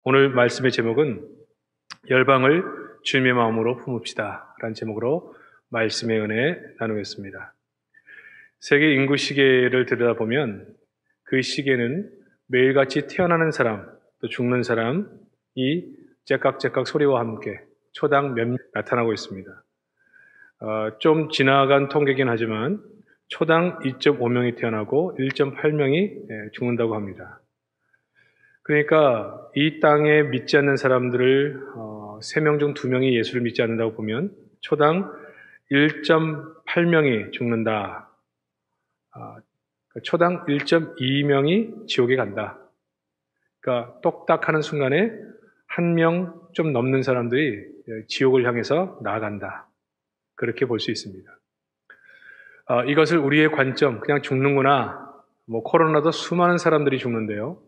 오늘 말씀의 제목은 열방을 주님의 마음으로 품읍시다 라는 제목으로 말씀의 은혜 나누겠습니다. 세계 인구 시계를 들여다보면 그 시계는 매일같이 태어나는 사람 또 죽는 사람이 째깍째깍 소리와 함께 초당 몇 명 나타나고 있습니다. 좀 지나간 통계긴 하지만 초당 2.5명이 태어나고 1.8명이 죽는다고 합니다. 그러니까 이 땅에 믿지 않는 사람들을 3명 중 2명이 예수를 믿지 않는다고 보면 초당 1.8명이 죽는다. 초당 1.2명이 지옥에 간다. 그러니까 똑딱하는 순간에 1명 좀 넘는 사람들이 지옥을 향해서 나아간다. 그렇게 볼 수 있습니다. 이것을 우리의 관점, 그냥 죽는구나. 코로나도 수많은 사람들이 죽는데요.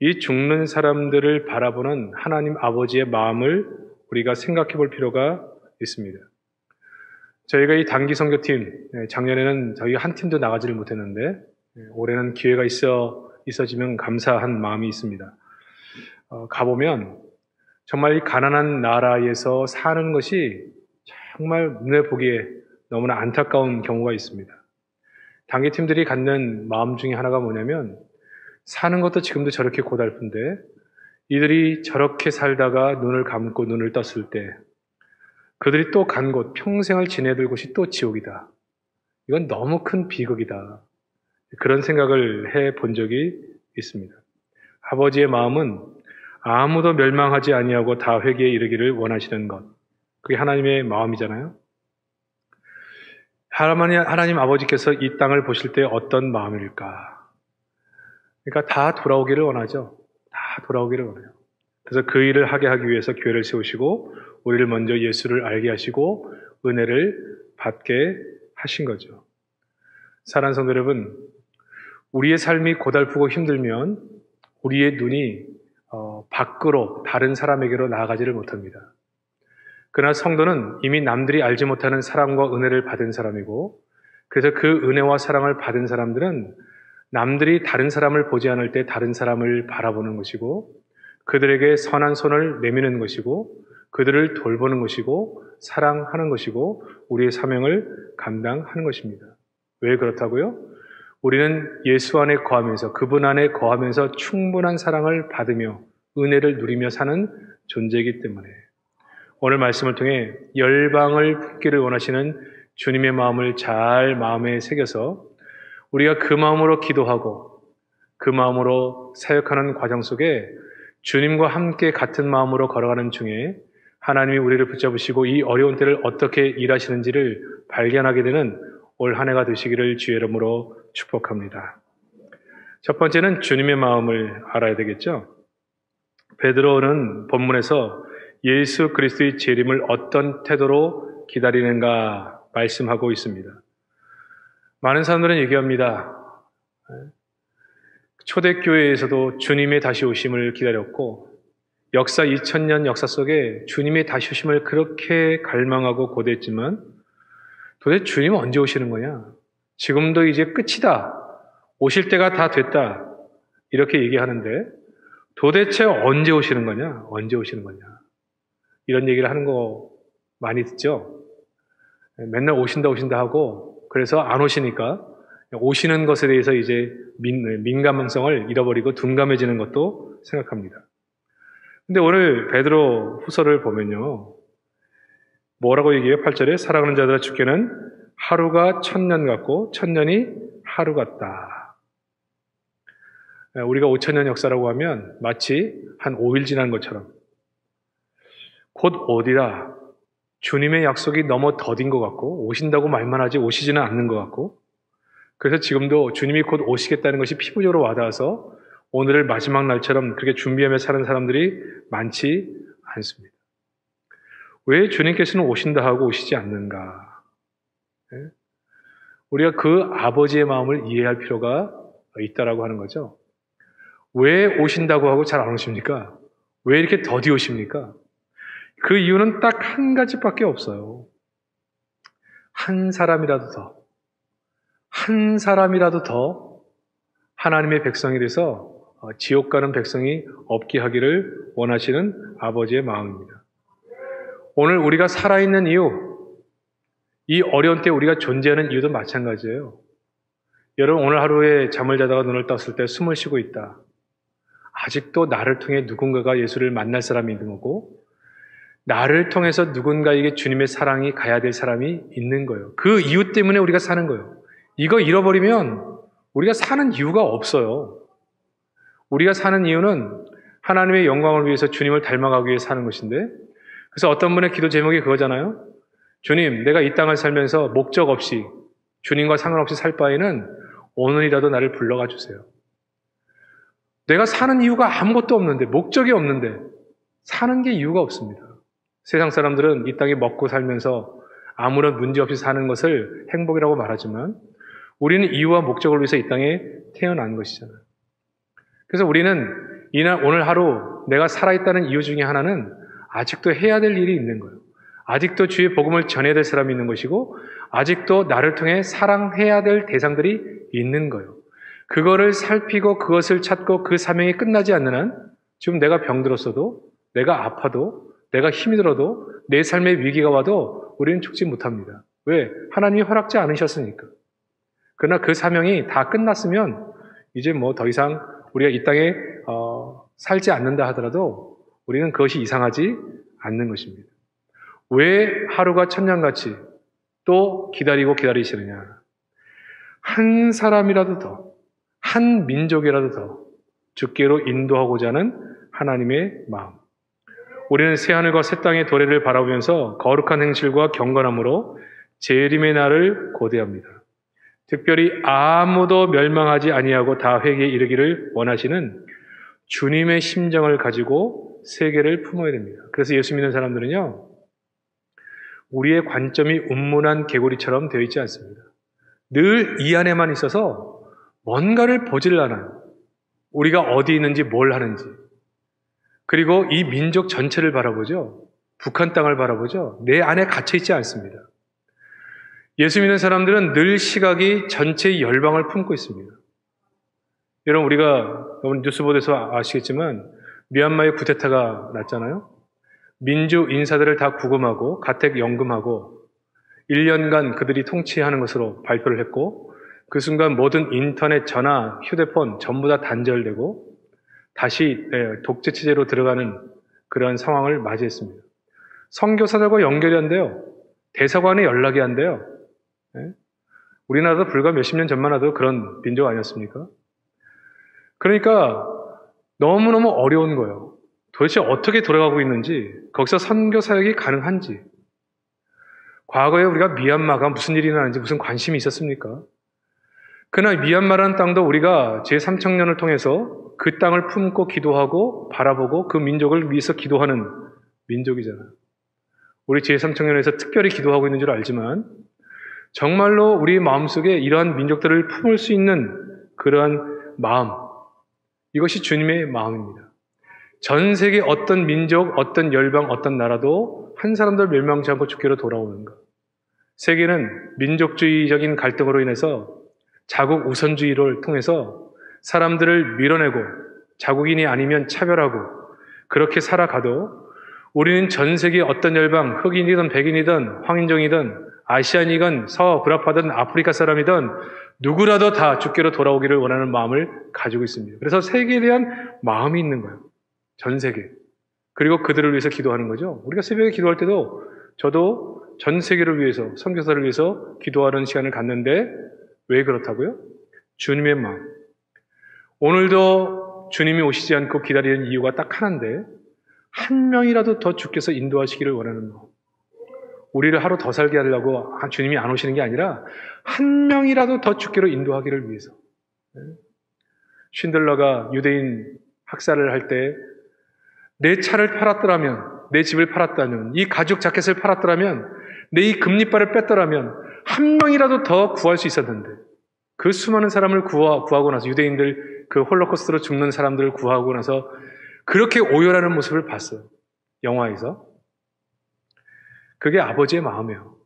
이 죽는 사람들을 바라보는 하나님 아버지의 마음을 우리가 생각해 볼 필요가 있습니다. 저희가 이 단기 선교팀, 작년에는 저희가 한 팀도 나가지를 못했는데 올해는 기회가 있어지면 감사한 마음이 있습니다. 가보면 정말 이 가난한 나라에서 사는 것이 정말 눈에 보기에 너무나 안타까운 경우가 있습니다. 단기팀들이 갖는 마음 중에 하나가 뭐냐면 사는 것도 지금도 저렇게 고달픈데 이들이 저렇게 살다가 눈을 감고 눈을 떴을 때 그들이 또 간 곳, 평생을 지내들 곳이 또 지옥이다. 이건 너무 큰 비극이다. 그런 생각을 해본 적이 있습니다. 아버지의 마음은 아무도 멸망하지 아니하고 다 회개에 이르기를 원하시는 것. 그게 하나님의 마음이잖아요. 하나님 아버지께서 이 땅을 보실 때 어떤 마음일까? 그러니까 다 돌아오기를 원하죠. 다 돌아오기를 원해요. 그래서 그 일을 하게 하기 위해서 교회를 세우시고 우리를 먼저 예수를 알게 하시고 은혜를 받게 하신 거죠. 사랑하는 성도 여러분, 우리의 삶이 고달프고 힘들면 우리의 눈이 밖으로 다른 사람에게로 나아가지를 못합니다. 그러나 성도는 이미 남들이 알지 못하는 사랑과 은혜를 받은 사람이고 그래서 그 은혜와 사랑을 받은 사람들은 남들이 다른 사람을 보지 않을 때 다른 사람을 바라보는 것이고 그들에게 선한 손을 내미는 것이고 그들을 돌보는 것이고 사랑하는 것이고 우리의 사명을 감당하는 것입니다. 왜 그렇다고요? 우리는 예수 안에 거하면서 그분 안에 거하면서 충분한 사랑을 받으며 은혜를 누리며 사는 존재이기 때문에 오늘 말씀을 통해 열방을 품기를 원하시는 주님의 마음을 잘 마음에 새겨서 우리가 그 마음으로 기도하고 그 마음으로 사역하는 과정 속에 주님과 함께 같은 마음으로 걸어가는 중에 하나님이 우리를 붙잡으시고 이 어려운 때를 어떻게 일하시는지를 발견하게 되는 올 한 해가 되시기를 주의 이름으로 축복합니다. 첫 번째는 주님의 마음을 알아야 되겠죠. 베드로는 본문에서 예수 그리스도의 재림을 어떤 태도로 기다리는가 말씀하고 있습니다. 많은 사람들은 얘기합니다. 초대교회에서도 주님의 다시 오심을 기다렸고 역사 2000년 역사 속에 주님의 다시 오심을 그렇게 갈망하고 고대했지만 도대체 주님은 언제 오시는 거냐? 지금도 이제 끝이다. 오실 때가 다 됐다. 이렇게 얘기하는데 도대체 언제 오시는 거냐? 언제 오시는 거냐? 이런 얘기를 하는 거 많이 듣죠? 맨날 오신다 하고 그래서 안 오시니까 오시는 것에 대해서 이제 민감성을 잃어버리고 둔감해지는 것도 생각합니다. 근데 오늘 베드로 후서를 보면요. 뭐라고 얘기해요? 8절에 사랑하는 자들아 주께는 하루가 1000년 같고 1000년이 하루 같다. 우리가 5000년 역사라고 하면 마치 한 5일 지난 것처럼 곧 오리라. 주님의 약속이 너무 더딘 것 같고 오신다고 말만 하지 오시지는 않는 것 같고 그래서 지금도 주님이 곧 오시겠다는 것이 피부적으로 와닿아서 오늘을 마지막 날처럼 그렇게 준비하며 사는 사람들이 많지 않습니다. 왜 주님께서는 오신다 하고 오시지 않는가? 우리가 그 아버지의 마음을 이해할 필요가 있다라고 하는 거죠. 왜 오신다고 하고 잘 안 오십니까? 왜 이렇게 더디 오십니까? 그 이유는 딱 한 가지밖에 없어요. 한 사람이라도 더 하나님의 백성이 돼서 지옥 가는 백성이 없게 하기를 원하시는 아버지의 마음입니다. 오늘 우리가 살아있는 이유, 이 어려운 때 우리가 존재하는 이유도 마찬가지예요. 여러분 오늘 하루에 잠을 자다가 눈을 떴을 때 숨을 쉬고 있다. 아직도 나를 통해 누군가가 예수를 만날 사람이 있는 거고 나를 통해서 누군가에게 주님의 사랑이 가야 될 사람이 있는 거예요. 그 이유 때문에 우리가 사는 거예요. 이거 잃어버리면 우리가 사는 이유가 없어요. 우리가 사는 이유는 하나님의 영광을 위해서 주님을 닮아가기 위해 사는 것인데 그래서 어떤 분의 기도 제목이 그거잖아요. 주님, 내가 이 땅을 살면서 목적 없이 주님과 상관없이 살 바에는 오늘이라도 나를 불러가 주세요. 내가 사는 이유가 아무것도 없는데 목적이 없는데 사는 게 이유가 없습니다. 세상 사람들은 이 땅에 먹고 살면서 아무런 문제 없이 사는 것을 행복이라고 말하지만 우리는 이유와 목적을 위해서 이 땅에 태어난 것이잖아요. 그래서 우리는 오늘 하루 내가 살아있다는 이유 중에 하나는 아직도 해야 될 일이 있는 거예요. 아직도 주의 복음을 전해야 될 사람이 있는 것이고 아직도 나를 통해 사랑해야 될 대상들이 있는 거예요. 그거를 살피고 그것을 찾고 그 사명이 끝나지 않는 한 지금 내가 병들었어도 내가 아파도 내가 힘이 들어도 내 삶에 위기가 와도 우리는 죽지 못합니다. 왜? 하나님이 허락지 않으셨으니까. 그러나 그 사명이 다 끝났으면 이제 뭐 더 이상 우리가 이 땅에 살지 않는다 하더라도 우리는 그것이 이상하지 않는 것입니다. 왜 하루가 천년같이 또 기다리시느냐. 한 사람이라도 더, 한 민족이라도 더 주께로 인도하고자 하는 하나님의 마음. 우리는 새하늘과 새 땅의 도래를 바라보면서 거룩한 행실과 경건함으로 재림의 날을 고대합니다. 특별히 아무도 멸망하지 아니하고 다 회개에 이르기를 원하시는 주님의 심정을 가지고 세계를 품어야 됩니다. 그래서 예수 믿는 사람들은요, 우리의 관점이 운문한 개구리처럼 되어 있지 않습니다. 늘 이 안에만 있어서 뭔가를 보질 않아요. 우리가 어디 있는지 뭘 하는지. 그리고 이 민족 전체를 바라보죠. 북한 땅을 바라보죠. 내 안에 갇혀 있지 않습니다. 예수 믿는 사람들은 늘 시각이 전체의 열방을 품고 있습니다. 여러분 우리가 뉴스 보도에서 아시겠지만 미얀마의 쿠데타가 났잖아요. 민주 인사들을 다 구금하고 가택연금하고 1년간 그들이 통치하는 것으로 발표를 했고 그 순간 모든 인터넷, 전화, 휴대폰 전부 다 단절되고 다시 독재 체제로 들어가는 그런 상황을 맞이했습니다. 선교사들과 연결이 안 돼요. 대사관에 연락이 안 돼요. 우리나라도 불과 몇십 년 전만 해도 그런 민족 아니었습니까? 그러니까 너무너무 어려운 거예요. 도대체 어떻게 돌아가고 있는지, 거기서 선교 사역이 가능한지. 과거에 우리가 미얀마가 무슨 일이 나는지 무슨 관심이 있었습니까? 그러나 미얀마라는 땅도 우리가 제3청년을 통해서 그 땅을 품고 기도하고 바라보고 그 민족을 위해서 기도하는 민족이잖아요. 우리 제3청년에서 특별히 기도하고 있는 줄 알지만 정말로 우리 마음속에 이러한 민족들을 품을 수 있는 그러한 마음, 이것이 주님의 마음입니다. 전 세계 어떤 민족, 어떤 열방, 어떤 나라도 한 사람도 멸망치 않고 주께로 돌아오는 것. 세계는 민족주의적인 갈등으로 인해서 자국 우선주의를 통해서 사람들을 밀어내고 자국인이 아니면 차별하고 그렇게 살아가도 우리는 전 세계 어떤 열방, 흑인이든 백인이든 황인종이든 아시안이건 서브라파든 아프리카 사람이든 누구라도 다 주께로 돌아오기를 원하는 마음을 가지고 있습니다. 그래서 세계에 대한 마음이 있는 거예요. 전 세계. 그리고 그들을 위해서 기도하는 거죠. 우리가 새벽에 기도할 때도 저도 전 세계를 위해서, 선교사를 위해서 기도하는 시간을 갖는데 왜 그렇다고요? 주님의 마음. 오늘도 주님이 오시지 않고 기다리는 이유가 딱 하나인데 한 명이라도 더 주께서 인도하시기를 원하는 마음. 우리를 하루 더 살게 하려고 주님이 안 오시는 게 아니라 한 명이라도 더 주께로 인도하기를 위해서. 쉰들러가 유대인 학살을 할 때 내 차를 팔았더라면, 내 집을 팔았다면, 이 가죽 자켓을 팔았더라면, 내 이 금리발을 뺐더라면 한 명이라도 더 구할 수 있었는데 그 수많은 사람을 구하고 나서 유대인들 그 홀로코스트로 죽는 사람들을 구하고 나서 그렇게 오열하는 모습을 봤어요. 영화에서. 그게 아버지의 마음이에요.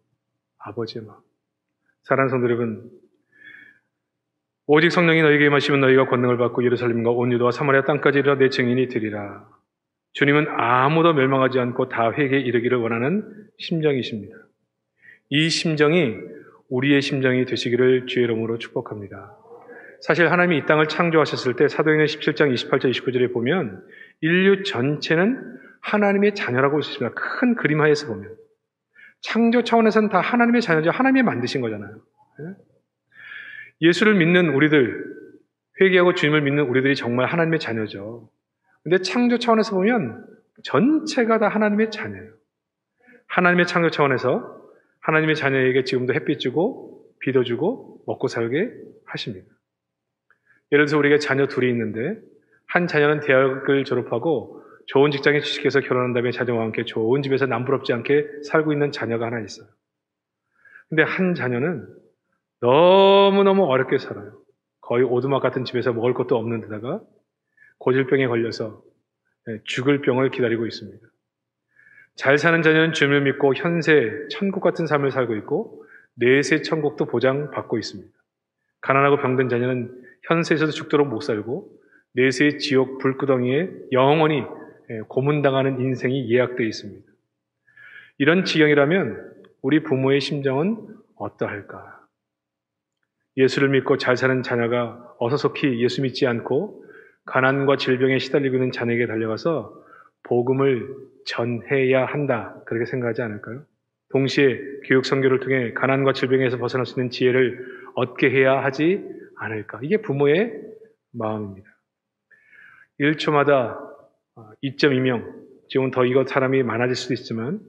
아버지의 마음. 사랑하는 성도 여러분, 오직 성령이 너희에게 임하시면 너희가 권능을 받고 예루살렘과 온 유다와 사마리아 땅까지 이르러 내 증인이 되리라. 주님은 아무도 멸망하지 않고 다 회개에 이르기를 원하는 심정이십니다. 이 심정이 우리의 심정이 되시기를 주의 이름으로 축복합니다. 사실 하나님이 이 땅을 창조하셨을 때 사도행전 17장 28절 29절에 보면 인류 전체는 하나님의 자녀라고 있습니다. 큰 그림하에서 보면 창조 차원에서는 다 하나님의 자녀죠. 하나님이 만드신 거잖아요. 예수를 믿는 우리들, 회개하고 주님을 믿는 우리들이 정말 하나님의 자녀죠. 근데 창조 차원에서 보면 전체가 다 하나님의 자녀예요. 하나님의 창조 차원에서 하나님의 자녀에게 지금도 햇빛 주고 비도 주고 먹고 살게 하십니다. 예를 들어서 우리가 자녀 둘이 있는데 한 자녀는 대학을 졸업하고 좋은 직장에 취직해서 결혼한 다음에 자녀와 함께 좋은 집에서 남부럽지 않게 살고 있는 자녀가 하나 있어요. 근데 한 자녀는 너무너무 어렵게 살아요. 거의 오두막 같은 집에서 먹을 것도 없는 데다가 고질병에 걸려서 죽을 병을 기다리고 있습니다. 잘 사는 자녀는 주님을 믿고 현세 천국 같은 삶을 살고 있고 내세 천국도 보장받고 있습니다. 가난하고 병든 자녀는 현세에서도 죽도록 못 살고 내세의 지옥 불구덩이에 영원히 고문당하는 인생이 예약되어 있습니다. 이런 지경이라면 우리 부모의 심정은 어떠할까? 예수를 믿고 잘 사는 자녀가 어서속히 예수 믿지 않고 가난과 질병에 시달리고 있는 자녀에게 달려가서 복음을 전해야 한다. 그렇게 생각하지 않을까요? 동시에 교육 선교를 통해 가난과 질병에서 벗어날 수 있는 지혜를 얻게 해야 하지 않을까? 이게 부모의 마음입니다. 1초마다 2.2명, 지금은 더 이거 사람이 많아질 수도 있지만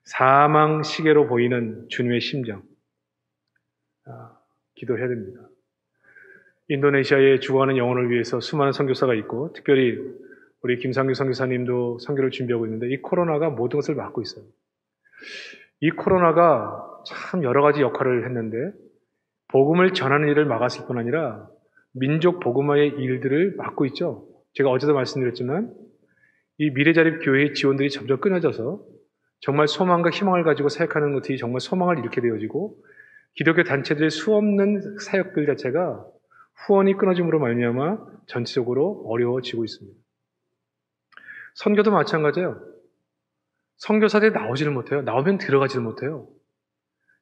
사망 시계로 보이는 주님의 심정. 기도해야 됩니다. 인도네시아에 죽어가는 영혼을 위해서 수많은 선교사가 있고 특별히 우리 김상규 선교사님도 선교를 준비하고 있는데 이 코로나가 모든 것을 막고 있어요. 이 코로나가 참 여러 가지 역할을 했는데 복음을 전하는 일을 막았을 뿐 아니라 민족 복음화의 일들을 막고 있죠. 제가 어제도 말씀드렸지만 이 미래자립 교회의 지원들이 점점 끊어져서 정말 소망과 희망을 가지고 사역하는 것들이 정말 소망을 잃게 되어지고 기독교 단체들의 수없는 사역들 자체가 후원이 끊어짐으로 말미암아 전체적으로 어려워지고 있습니다. 선교도 마찬가지예요. 선교사들이 나오지를 못해요. 나오면 들어가지를 못해요.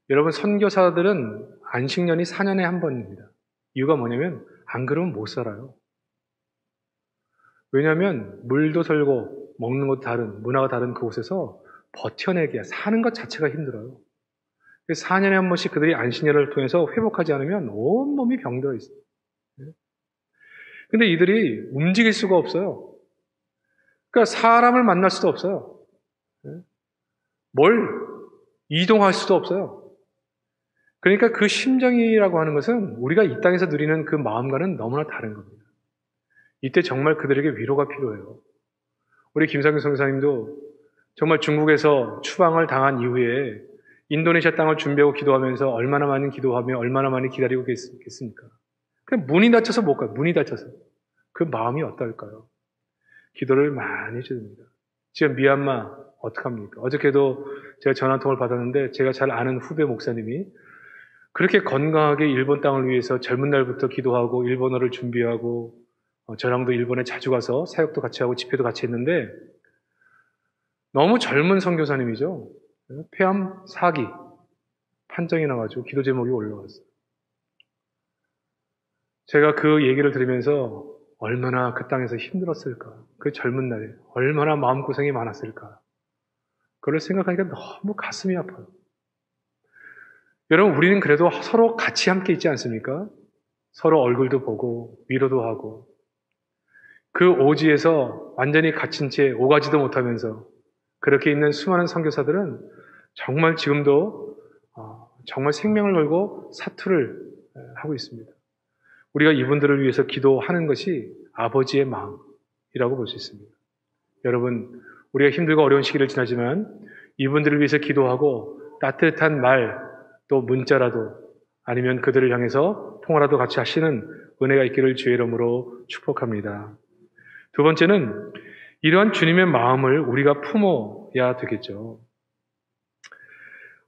여러분 선교사들은 안식년이 4년에 한 번입니다. 이유가 뭐냐면 안 그러면 못 살아요. 왜냐하면 물도 설고 먹는 것도 다른 문화가 다른 그곳에서 버텨내기야 사는 것 자체가 힘들어요. 4년에 한 번씩 그들이 안식년을 통해서 회복하지 않으면 온몸이 병들어 있어요. 근데 이들이 움직일 수가 없어요. 그러니까 사람을 만날 수도 없어요. 뭘 이동할 수도 없어요. 그러니까 그 심정이라고 하는 것은 우리가 이 땅에서 누리는 그 마음과는 너무나 다른 겁니다. 이때 정말 그들에게 위로가 필요해요. 우리 김상규 선교사님도 정말 중국에서 추방을 당한 이후에 인도네시아 땅을 준비하고 기도하면서 얼마나 많이 기도하며 얼마나 많이 기다리고 계셨겠습니까? 그냥 문이 닫혀서 못 가요. 문이 닫혀서. 그 마음이 어떨까요? 기도를 많이 해줘야 됩니다. 지금 미얀마 어떡합니까? 어저께도 제가 전화통화를 받았는데 제가 잘 아는 후배 목사님이 그렇게 건강하게 일본 땅을 위해서 젊은 날부터 기도하고 일본어를 준비하고 저랑도 일본에 자주 가서 사역도 같이 하고 집회도 같이 했는데 너무 젊은 선교사님이죠. 폐암 4기 판정이 나가지고 기도 제목이 올라왔어요. 제가 그 얘기를 들으면서 얼마나 그 땅에서 힘들었을까. 그 젊은 날에 얼마나 마음고생이 많았을까. 그걸 생각하니까 너무 가슴이 아파요. 여러분 우리는 그래도 서로 같이 함께 있지 않습니까? 서로 얼굴도 보고 위로도 하고 그 오지에서 완전히 갇힌 채 오가지도 못하면서 그렇게 있는 수많은 선교사들은 정말 지금도 정말 생명을 걸고 사투를 하고 있습니다. 우리가 이분들을 위해서 기도하는 것이 아버지의 마음이라고 볼 수 있습니다. 여러분, 우리가 힘들고 어려운 시기를 지나지만 이분들을 위해서 기도하고 따뜻한 말, 또 문자라도 아니면 그들을 향해서 통화라도 같이 하시는 은혜가 있기를 주의 이름으로 축복합니다. 두 번째는 이러한 주님의 마음을 우리가 품어야 되겠죠.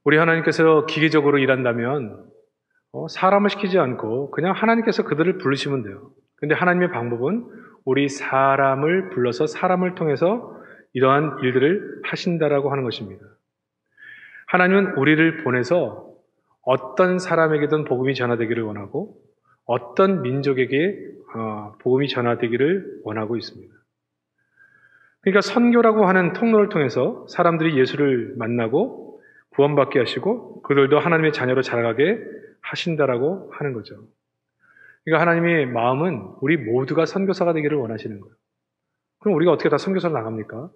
우리 하나님께서 기계적으로 일한다면 사람을 시키지 않고 그냥 하나님께서 그들을 부르시면 돼요. 근데 하나님의 방법은 우리 사람을 불러서 사람을 통해서 이러한 일들을 하신다라고 하는 것입니다. 하나님은 우리를 보내서 어떤 사람에게든 복음이 전하되기를 원하고 어떤 민족에게 복음이 전하되기를 원하고 있습니다. 그러니까 선교라고 하는 통로를 통해서 사람들이 예수를 만나고 구원받게 하시고 그들도 하나님의 자녀로 자라가게 하신다라고 하는 거죠. 그러니까 하나님의 마음은 우리 모두가 선교사가 되기를 원하시는 거예요. 그럼 우리가 어떻게 다 선교사로 나갑니까?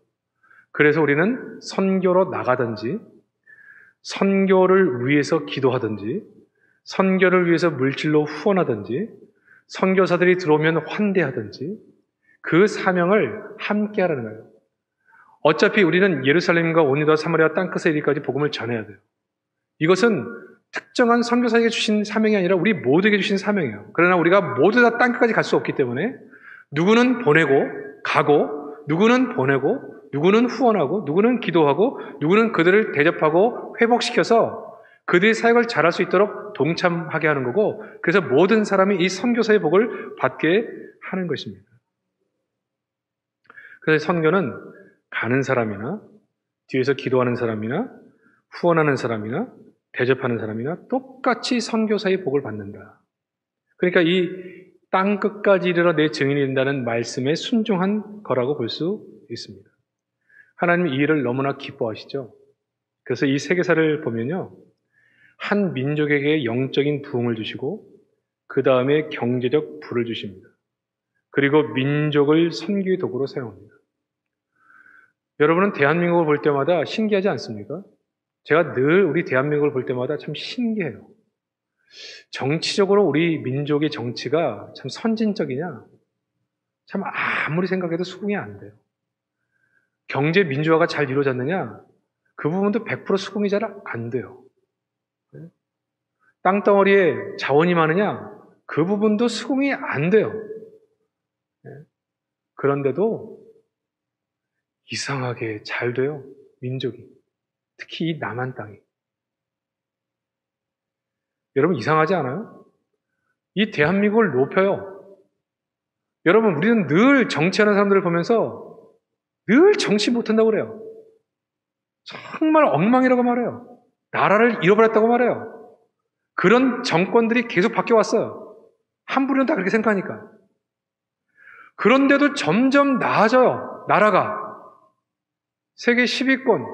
그래서 우리는 선교로 나가든지 선교를 위해서 기도하든지 선교를 위해서 물질로 후원하든지 선교사들이 들어오면 환대하든지 그 사명을 함께 하라는 거예요. 어차피 우리는 예루살렘과 온 유다 사마리아 땅끝에 이르기까지 복음을 전해야 돼요. 이것은 특정한 선교사에게 주신 사명이 아니라 우리 모두에게 주신 사명이에요. 그러나 우리가 모두 다 땅끝까지 갈 수 없기 때문에 누구는 보내고 가고 누구는 보내고 누구는 후원하고 누구는 기도하고 누구는 그들을 대접하고 회복시켜서 그들의 사역을 잘할 수 있도록 동참하게 하는 거고 그래서 모든 사람이 이 선교사의 복을 받게 하는 것입니다. 그래서 선교는 가는 사람이나 뒤에서 기도하는 사람이나 후원하는 사람이나 대접하는 사람이나 똑같이 선교사의 복을 받는다. 그러니까 이 땅 끝까지 이르러 내 증인이 된다는 말씀에 순종한 거라고 볼 수 있습니다. 하나님이 이 일을 너무나 기뻐하시죠. 그래서 이 세계사를 보면요. 한 민족에게 영적인 부흥을 주시고 그 다음에 경제적 부를 주십니다. 그리고 민족을 선교의 도구로 사용합니다. 여러분은 대한민국을 볼 때마다 신기하지 않습니까? 제가 늘 우리 대한민국을 볼 때마다 참 신기해요. 정치적으로 우리 민족의 정치가 참 선진적이냐? 참 아무리 생각해도 수긍이 안 돼요. 경제 민주화가 잘 이루어졌느냐? 그 부분도 100% 수긍이 잘 안 돼요. 땅덩어리에 자원이 많으냐? 그 부분도 수긍이 안 돼요. 그런데도 이상하게 잘 돼요. 민족이. 특히 이 남한 땅이. 여러분 이상하지 않아요? 이 대한민국을 높여요. 여러분 우리는 늘 정치하는 사람들을 보면서 늘 정치 못한다고 그래요. 정말 엉망이라고 말해요. 나라를 잃어버렸다고 말해요. 그런 정권들이 계속 바뀌어왔어요. 한부류는 다 그렇게 생각하니까. 그런데도 점점 나아져요. 나라가. 세계 10위권,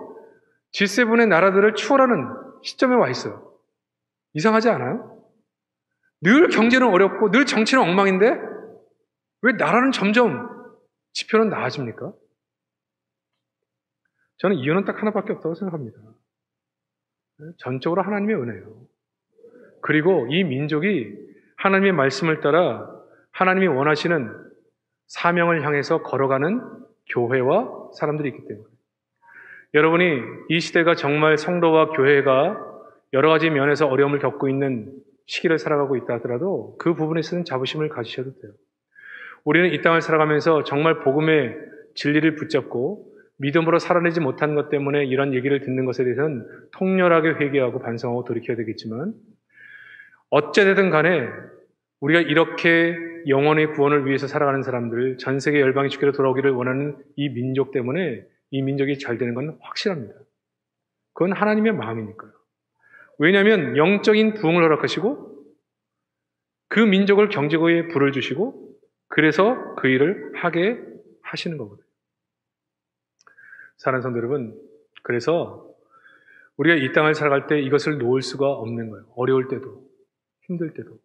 G7의 나라들을 추월하는 시점에 와 있어요. 이상하지 않아요? 늘 경제는 어렵고 늘 정치는 엉망인데 왜 나라는 점점 지표는 나아집니까? 저는 이유는 딱 하나밖에 없다고 생각합니다. 전적으로 하나님의 은혜예요. 그리고 이 민족이 하나님의 말씀을 따라 하나님이 원하시는 사명을 향해서 걸어가는 교회와 사람들이 있기 때문에 여러분이 이 시대가 정말 성도와 교회가 여러 가지 면에서 어려움을 겪고 있는 시기를 살아가고 있다 하더라도 그 부분에 있어서는 자부심을 가지셔도 돼요. 우리는 이 땅을 살아가면서 정말 복음의 진리를 붙잡고 믿음으로 살아내지 못한 것 때문에 이런 얘기를 듣는 것에 대해서는 통렬하게 회개하고 반성하고 돌이켜야 되겠지만 어찌되든 간에 우리가 이렇게 영혼의 구원을 위해서 살아가는 사람들, 전 세계 열방이 주께로 돌아오기를 원하는 이 민족 때문에 이 민족이 잘 되는 건 확실합니다. 그건 하나님의 마음이니까요. 왜냐하면 영적인 부흥을 허락하시고 그 민족을 경제고에 불을 주시고 그래서 그 일을 하게 하시는 거거든요. 사랑하는 성도 여러분, 그래서 우리가 이 땅을 살아갈 때 이것을 놓을 수가 없는 거예요. 어려울 때도 힘들 때도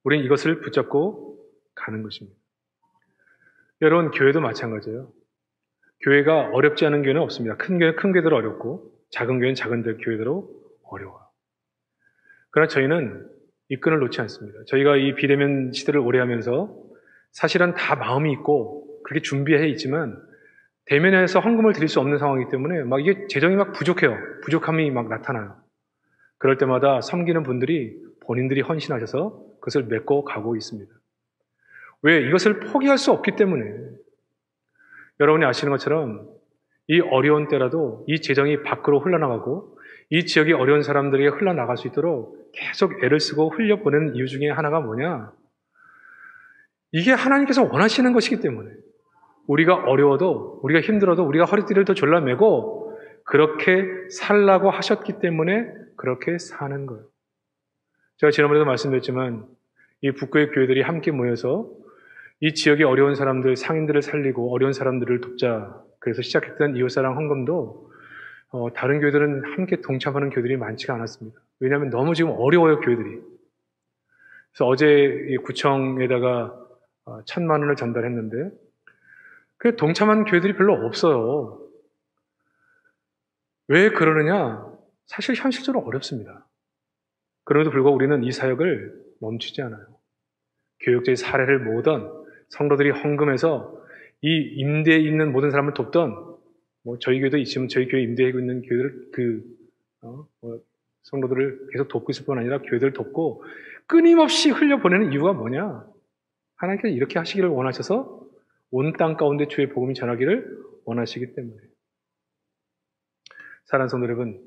우리는 이것을 붙잡고 가는 것입니다. 여러분, 교회도 마찬가지예요. 교회가 어렵지 않은 교회는 없습니다. 큰 교회는 큰 교회대로 어렵고 작은 교회는 작은 교회대로 어려워요. 그러나 저희는 이 끈을 놓지 않습니다. 저희가 이 비대면 시대를 오래 하면서 사실은 다 마음이 있고 그렇게 준비해 있지만 대면에서 헌금을 드릴 수 없는 상황이기 때문에 막 이게 재정이 막 부족해요. 부족함이 막 나타나요. 그럴 때마다 섬기는 분들이 본인들이 헌신하셔서 그것을 메꿔 가고 있습니다. 왜? 이것을 포기할 수 없기 때문에. 여러분이 아시는 것처럼 이 어려운 때라도 이 재정이 밖으로 흘러나가고 이 지역이 어려운 사람들에게 흘러나갈 수 있도록 계속 애를 쓰고 흘려보내는 이유 중에 하나가 뭐냐? 이게 하나님께서 원하시는 것이기 때문에 우리가 어려워도 우리가 힘들어도 우리가 허리띠를 더 졸라매고 그렇게 살라고 하셨기 때문에 그렇게 사는 거예요. 제가 지난번에도 말씀드렸지만 이 북구의 교회들이 함께 모여서 이 지역의 어려운 사람들, 상인들을 살리고 어려운 사람들을 돕자. 그래서 시작했던 이웃사랑 헌금도 다른 교회들은 함께 동참하는 교회들이 많지가 않았습니다. 왜냐하면 너무 지금 어려워요, 교회들이. 그래서 어제 구청에다가 1,000만 원을 전달했는데 그 동참한 교회들이 별로 없어요. 왜 그러느냐? 사실 현실적으로 어렵습니다. 그럼에도 불구하고 우리는 이 사역을 멈추지 않아요. 교육자의 사례를 모으던 성도들이 헌금해서 이 임대에 있는 모든 사람을 돕던 저희 교회도 있지만 저희 교회 임대에 있는 교회들 성도들을 계속 돕고 있을 뿐 아니라 교회들을 돕고 끊임없이 흘려보내는 이유가 뭐냐? 하나님께서 이렇게 하시기를 원하셔서 온 땅 가운데 주의 복음이 전하기를 원하시기 때문에. 사랑하는 성도 여러분,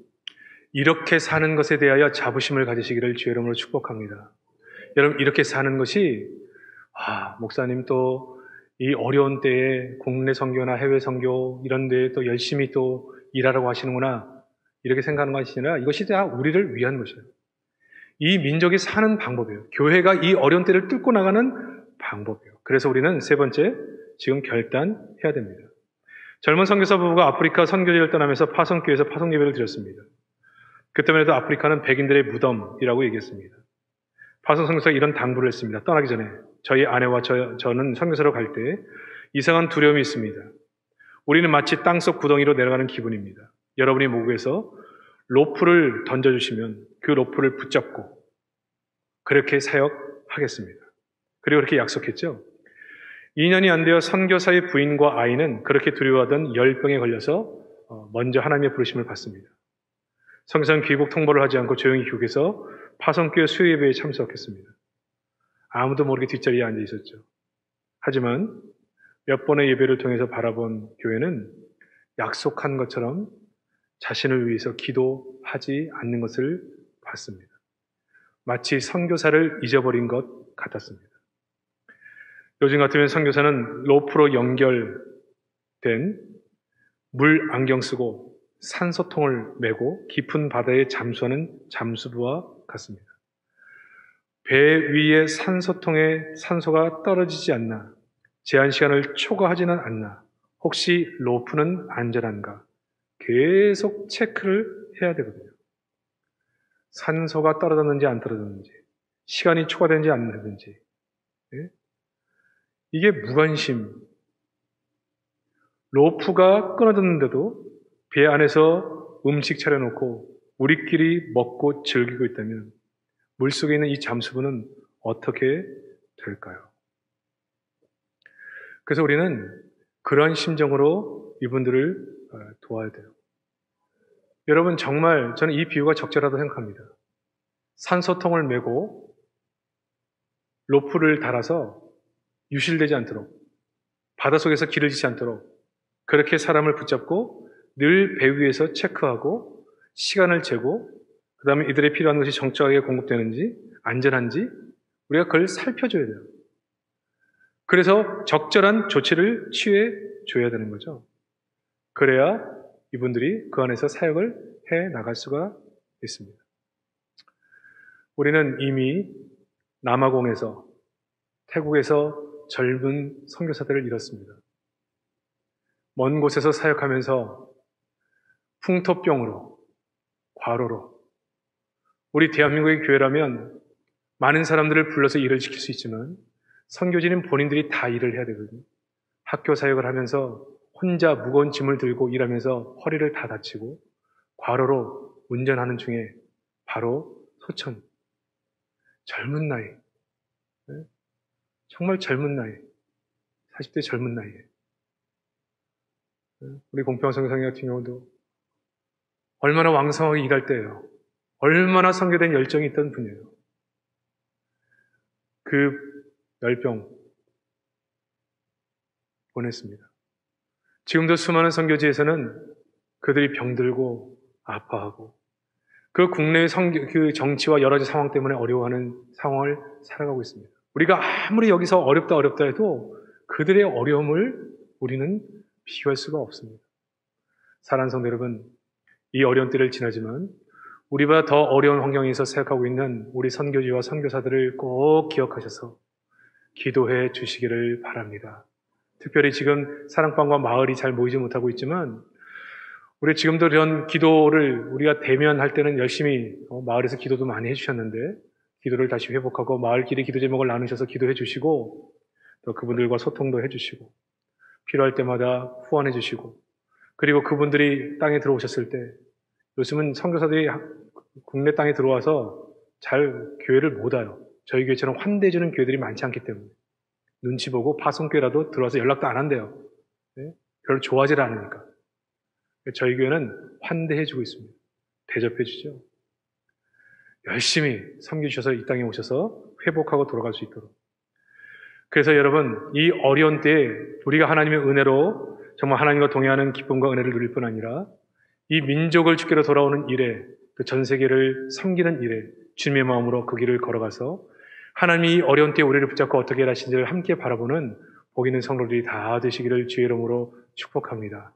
이렇게 사는 것에 대하여 자부심을 가지시기를 주의 이름으로 축복합니다. 여러분, 이렇게 사는 것이 목사님 또 이 어려운 때에 국내 선교나 해외 선교 이런 데에 또 열심히 또 일하라고 하시는구나 이렇게 생각하는 것이 아니라 이것이 다 우리를 위한 것이에요. 이 민족이 사는 방법이에요. 교회가 이 어려운 때를 뚫고 나가는 방법이에요. 그래서 우리는 세 번째, 지금 결단해야 됩니다. 젊은 선교사 부부가 아프리카 선교지를 떠나면서 파송교회에서 파송 예배를 드렸습니다. 그때만 해도 아프리카는 백인들의 무덤이라고 얘기했습니다. 파송 선교사가 이런 당부를 했습니다. 떠나기 전에 저희 아내와 저는 선교사로 갈 때 이상한 두려움이 있습니다. 우리는 마치 땅속 구덩이로 내려가는 기분입니다. 여러분이 모국에서 로프를 던져주시면 그 로프를 붙잡고 그렇게 사역하겠습니다. 그리고 그렇게 약속했죠. 2년이 안 되어 선교사의 부인과 아이는 그렇게 두려워하던 열병에 걸려서 먼저 하나님의 부르심을 받습니다. 선교사는 귀국 통보를 하지 않고 조용히 귀국해서 파송교회 수요 예배에 참석했습니다. 아무도 모르게 뒷자리에 앉아 있었죠. 하지만 몇 번의 예배를 통해서 바라본 교회는 약속한 것처럼 자신을 위해서 기도하지 않는 것을 봤습니다. 마치 선교사를 잊어버린 것 같았습니다. 요즘 같으면 선교사는 로프로 연결된 물 안경 쓰고 산소통을 메고 깊은 바다에 잠수하는 잠수부와 같습니다. 배 위에 산소통에 산소가 떨어지지 않나, 제한 시간을 초과하지는 않나, 혹시 로프는 안전한가 계속 체크를 해야 되거든요. 산소가 떨어졌는지 안 떨어졌는지, 시간이 초과되는지 안 되는지. 예? 이게 무관심. 로프가 끊어졌는데도 배 안에서 음식 차려놓고 우리끼리 먹고 즐기고 있다면 물속에 있는 이 잠수부는 어떻게 될까요? 그래서 우리는 그러한 심정으로 이분들을 도와야 돼요. 여러분, 정말 저는 이 비유가 적절하다고 생각합니다. 산소통을 메고 로프를 달아서 유실되지 않도록, 바닷속에서 길을 지지 않도록 그렇게 사람을 붙잡고 늘 배 위에서 체크하고 시간을 재고 그 다음에 이들의 필요한 것이 정적하게 공급되는지 안전한지 우리가 그걸 살펴줘야 돼요. 그래서 적절한 조치를 취해 줘야 되는 거죠. 그래야 이분들이 그 안에서 사역을 해 나갈 수가 있습니다. 우리는 이미 남아공에서 태국에서 젊은 선교사들을 잃었습니다. 먼 곳에서 사역하면서 풍토병으로, 과로로 우리 대한민국의 교회라면 많은 사람들을 불러서 일을 시킬 수 있지만 선교지는 본인들이 다 일을 해야 되거든요. 학교 사역을 하면서 혼자 무거운 짐을 들고 일하면서 허리를 다 다치고 과로로 운전하는 중에 바로 소천. 젊은 나이. 정말 젊은 나이. 40대 젊은 나이에. 우리 공평성교사님 같은 경우도 얼마나 왕성하게 일할 때예요. 얼마나 선교된 열정이 있던 분이에요. 그 열병 보냈습니다. 지금도 수많은 선교지에서는 그들이 병들고 아파하고 그 국내의 그 정치와 여러 가지 상황 때문에 어려워하는 상황을 살아가고 있습니다. 우리가 아무리 여기서 어렵다 해도 그들의 어려움을 우리는 비교할 수가 없습니다. 사랑하는 성도 여러분, 이 어려운 때를 지나지만 우리보다 더 어려운 환경에서 생각하고 있는 우리 선교지와 선교사들을 꼭 기억하셔서 기도해 주시기를 바랍니다. 특별히 지금 사랑방과 마을이 잘 모이지 못하고 있지만 우리 지금도 이런 기도를 우리가 대면할 때는 열심히 마을에서 기도도 많이 해주셨는데 기도를 다시 회복하고 마을끼리 기도 제목을 나누셔서 기도해 주시고 또 그분들과 소통도 해주시고 필요할 때마다 후원해 주시고 그리고 그분들이 땅에 들어오셨을 때 요즘은 선교사들이 국내 땅에 들어와서 잘 교회를 못 와요. 저희 교회처럼 환대해주는 교회들이 많지 않기 때문에 눈치 보고 파송교회라도 들어와서 연락도 안 한대요. 네? 별로 좋아하지 않으니까. 저희 교회는 환대해주고 있습니다. 대접해주죠. 열심히 섬겨주셔서 이 땅에 오셔서 회복하고 돌아갈 수 있도록. 그래서 여러분, 이 어려운 때에 우리가 하나님의 은혜로 정말 하나님과 동행하는 기쁨과 은혜를 누릴 뿐 아니라 이 민족을 주께로 돌아오는 일에 그 전 세계를 섬기는 일에 주님의 마음으로 그 길을 걸어가서 하나님이 이 어려운 때에 우리를 붙잡고 어떻게 하신지를 함께 바라보는 복 있는 성도들이 다 되시기를 주의 이름으로 축복합니다.